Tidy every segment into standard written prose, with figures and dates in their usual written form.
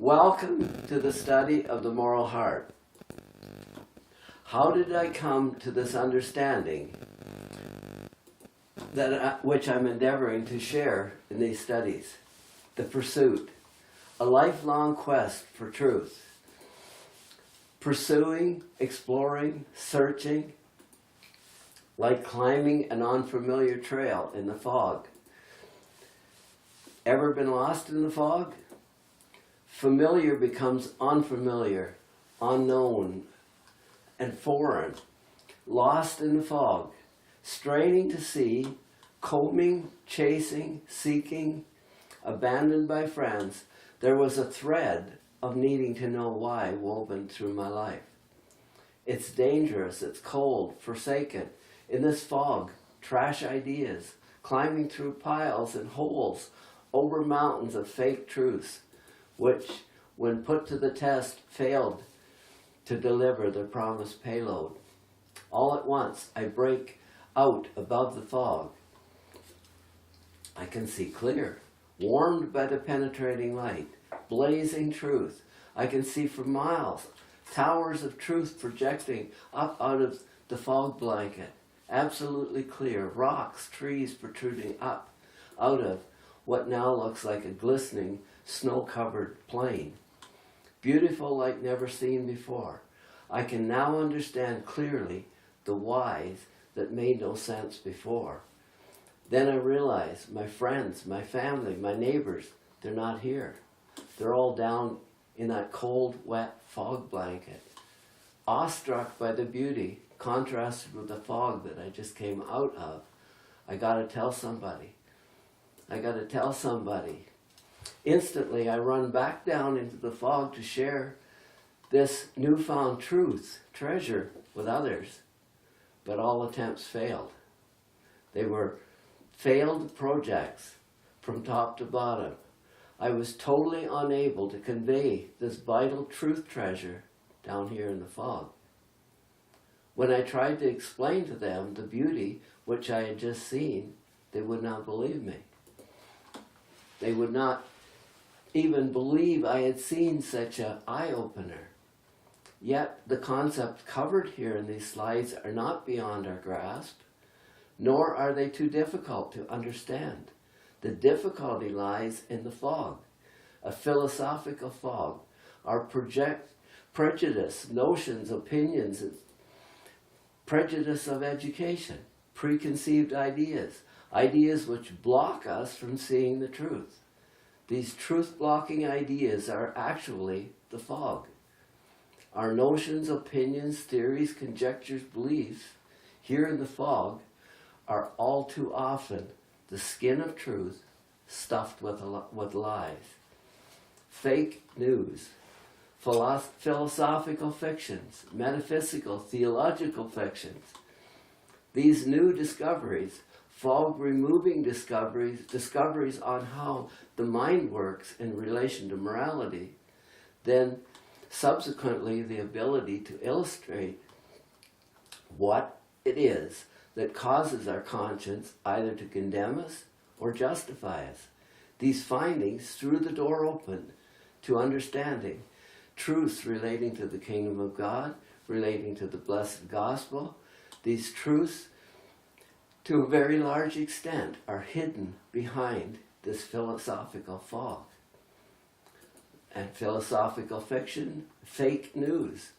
Welcome to the study of the moral heart. How did I come to this understanding which I'm endeavoring to share in these studies? The pursuit, a lifelong quest for truth. Pursuing, exploring, searching, like climbing an unfamiliar trail in the fog. Ever been lost in the fog? Familiar becomes unfamiliar, unknown, and foreign. Lost in the fog, straining to see, combing, chasing, seeking, abandoned by friends, there was a thread of needing to know why woven through my life. It's dangerous, it's cold, forsaken. In this fog, trash ideas, climbing through piles and holes, over mountains of fake truths, which, when put to the test, failed to deliver their promised payload. All at once, I break out above the fog. I can see clear, warmed by the penetrating light, blazing truth. I can see for miles, towers of truth projecting up out of the fog blanket, absolutely clear, rocks, trees protruding up out of what now looks like a glistening, snow-covered plain. Beautiful like never seen before. I can now understand clearly the whys that made no sense before. Then I realize my friends, my family, my neighbors, they're not here. They're all down in that cold, wet fog blanket. Awestruck by the beauty, contrasted with the fog that I just came out of, I gotta tell somebody. I gotta tell somebody. Instantly, I run back down into the fog to share this newfound truth, treasure, with others. But all attempts failed. They were failed projects from top to bottom. I was totally unable to convey this vital truth treasure down here in the fog. When I tried to explain to them the beauty which I had just seen, they would not believe me. They would not even believe I had seen such an eye-opener. Yet the concepts covered here in these slides are not beyond our grasp, nor are they too difficult to understand. The difficulty lies in the fog, a philosophical fog, our prejudice, notions, opinions, prejudice of education, preconceived ideas, ideas which block us from seeing the truth. These truth-blocking ideas are actually the fog. Our notions, opinions, theories, conjectures, beliefs, here in the fog, are all too often the skin of truth stuffed with lies. Fake news, philosophical fictions, metaphysical, theological fictions. These new discoveries, fog-removing discoveries on how the mind works in relation to morality, then subsequently the ability to illustrate what it is that causes our conscience either to condemn us or justify us. These findings threw the door open to understanding truths relating to the kingdom of God, relating to the blessed gospel. These truths, to a very large extent, are hidden behind this philosophical fog. And philosophical fiction, fake news.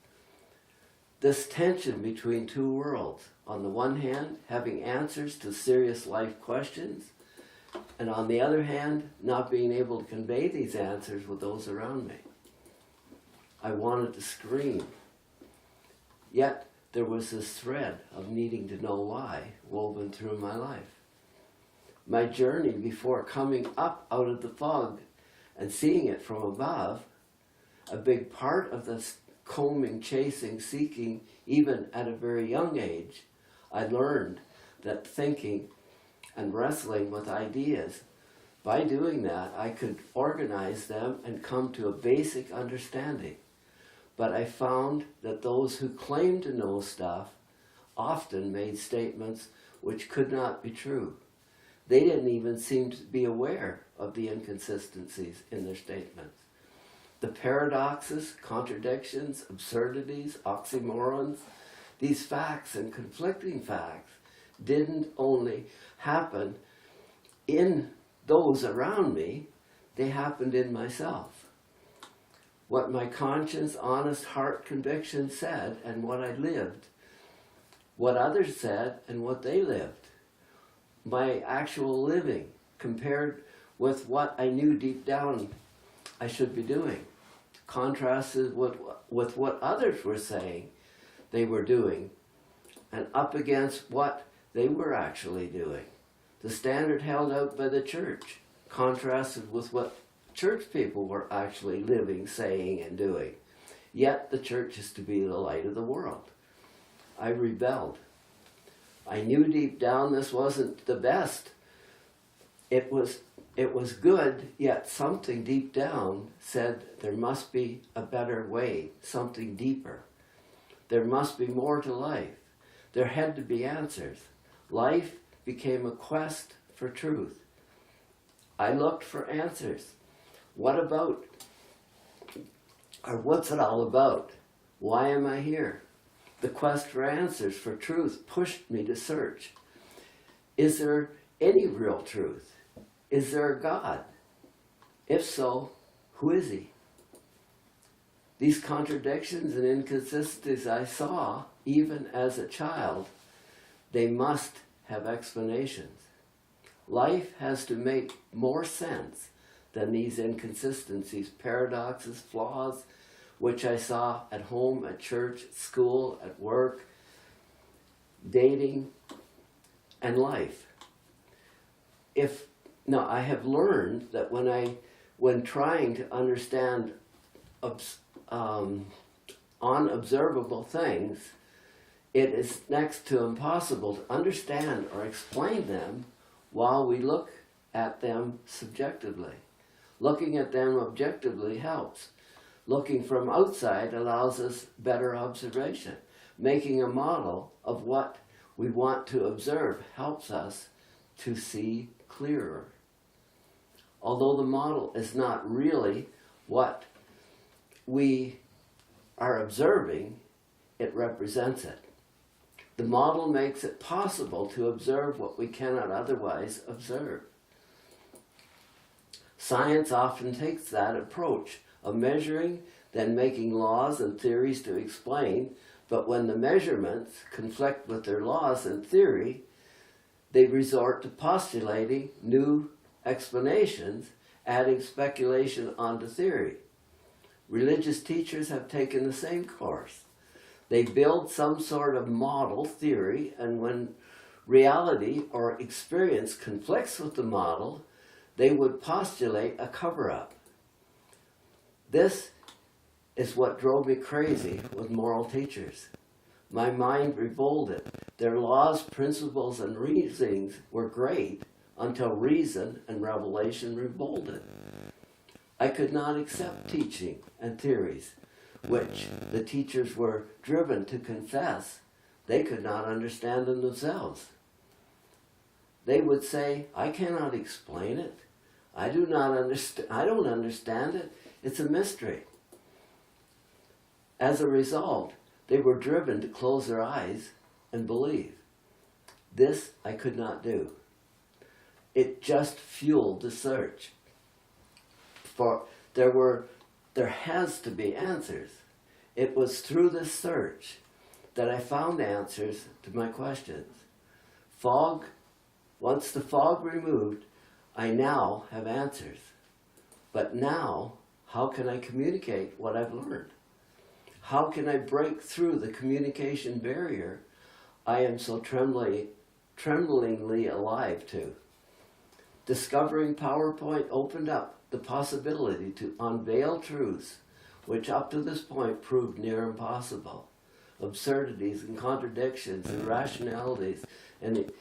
This tension between two worlds. On the one hand, having answers to serious life questions, and on the other hand, not being able to convey these answers with those around me. I wanted to scream. Yet, there was this thread of needing to know why woven through my life. My journey before coming up out of the fog and seeing it from above, a big part of this combing, chasing, seeking, even at a very young age, I learned that thinking and wrestling with ideas, by doing that, I could organize them and come to a basic understanding. But I found that those who claimed to know stuff often made statements which could not be true. They didn't even seem to be aware of the inconsistencies in their statements. The paradoxes, contradictions, absurdities, oxymorons, these facts and conflicting facts didn't only happen in those around me, they happened in myself. What my conscience, honest heart conviction said and what I lived, what others said and what they lived, my actual living compared with what I knew deep down I should be doing, contrasted with what others were saying they were doing, and up against what they were actually doing. The standard held out by the church contrasted with what church people were actually living, saying, and doing. Yet the church is to be the light of the world. I rebelled. I knew deep down this wasn't the best. It was good, yet something deep down said there must be a better way, something deeper. There must be more to life. There had to be answers. Life became a quest for truth. I looked for answers. What about? Or what's it all about? Why am I here? The quest for answers, for truth, pushed me to search. Is there any real truth? Is there a God? If so, who is he? These contradictions and inconsistencies I saw, even as a child, they must have explanations. Life has to make more sense than these inconsistencies, paradoxes, flaws, which I saw at home, at church, at school, at work, dating, and life. Now, I have learned that when trying to understand unobservable things, it is next to impossible to understand or explain them while we look at them subjectively. Looking at them objectively helps. Looking from outside allows us better observation. Making a model of what we want to observe helps us to see clearer. Although the model is not really what we are observing, it represents it. The model makes it possible to observe what we cannot otherwise observe. Science often takes that approach of measuring, then making laws and theories to explain, but when the measurements conflict with their laws and theory, they resort to postulating new explanations, adding speculation onto theory. Religious teachers have taken the same course. They build some sort of model theory, and when reality or experience conflicts with the model, they would postulate a cover-up. This is what drove me crazy with moral teachers. My mind revolted. Their laws, principles, and reasonings were great until reason and revelation revolted. I could not accept teaching and theories, which the teachers were driven to confess they could not understand them themselves. They would say, I cannot explain it. I don't understand it. It's a mystery. As a result, they were driven to close their eyes and believe. This I could not do. It just fueled the search. For there has to be answers. It was through this search that I found answers to my questions. Once the fog removed, I now have answers. But now, how can I communicate what I've learned? How can I break through the communication barrier I am so tremblingly alive to? Discovering PowerPoint opened up the possibility to unveil truths which up to this point proved near impossible. Absurdities and contradictions and rationalities and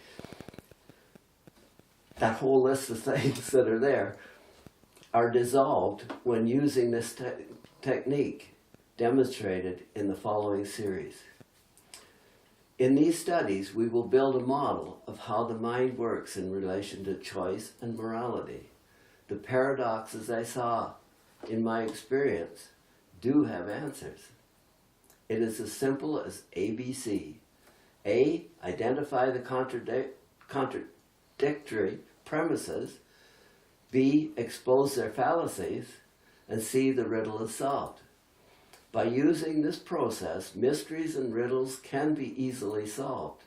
that whole list of things that are there are dissolved when using this technique demonstrated in the following series. In these studies, we will build a model of how the mind works in relation to choice and morality. The paradoxes I saw in my experience, do have answers. It is as simple as ABC. A, identify the contradictory premises. B, expose their fallacies. And C, the riddle is solved. By using this process, mysteries and riddles can be easily solved.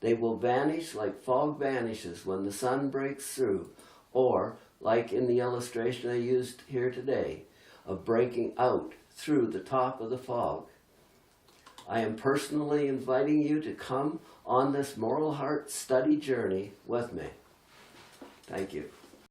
They will vanish like fog vanishes when the sun breaks through, or, like in the illustration I used here today, of breaking out through the top of the fog. I am personally inviting you to come on this Moral Heart study journey with me. Thank you.